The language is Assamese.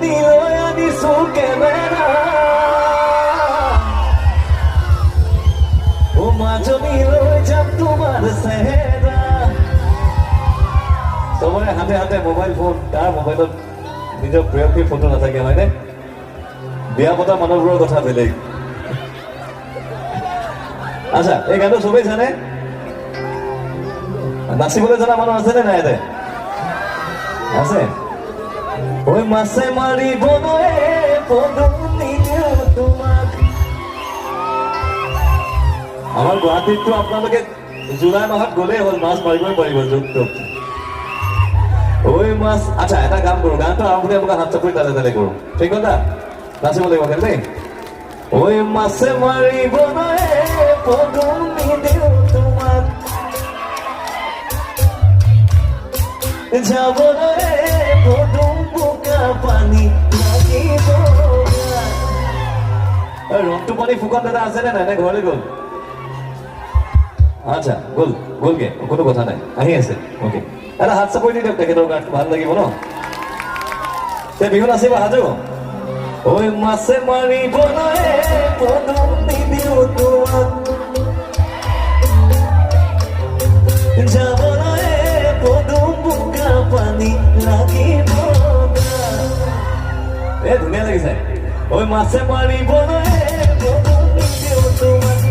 মাজনী লৈ আনিছো কেমেৰা ও মাজনী লৈ যাম তোমাৰ চেহেৰা চবৰে হাতে হাতে মোবাইল ফোন তাৰ মোবাইলত নিজৰ প্ৰেয়সীৰ ফটো নাথাকে হয়নে বিয়া পতা মানুহবোৰৰ কথা বেলেগ আচ্ছা এই গানটো চবেই জানে নাচিবলৈ জনা মানুহ আছেনে নাই ইয়াতে আছে ঐ মাছে মাৰিব নোৱাৰে পদুম নিদিওঁ তোমাক আমাৰ গুৱাহাটীততো আপোনালোকে জুলাই মাহত গ'লেই হ'ল মাছ মাৰিবই পাৰিব য'ত ঐ মাছ আচ্ছা এটা কাম কৰোঁ গানটো আৰম্ভণি আপোনাক হাত চাপৰি তালে তালে কৰোঁ ঠিক কথা নাচিব লাগিব খেল দেই ঐ মাছে মাৰিব নোৱাৰে পদুম নিদিওঁ তোমাক যাবলৈ পদুম বোকা পানী লাগিব ৰংটো পানী ফুকন দাদা আছেনে নাই ঘৰলৈ গ'ল আচ্ছা গ'লগে কোনো কথা নাই আহি আছে অ'কে এটা হাত চাপৰি দি দিয়ক তেখেতৰ গানটো ভাল লাগিব ন তে বিহু নাচিব সাজু ঐ মাছে মাৰিব নোৱাৰে পদুম নিদিওঁ তোমাক যাবলৈ পদুম বোকা পানী লাগিব ধুনীয়া লাগিছে ঐ মাছে মাৰিব নোৱাৰে পদুম নিদিওঁ তোমাক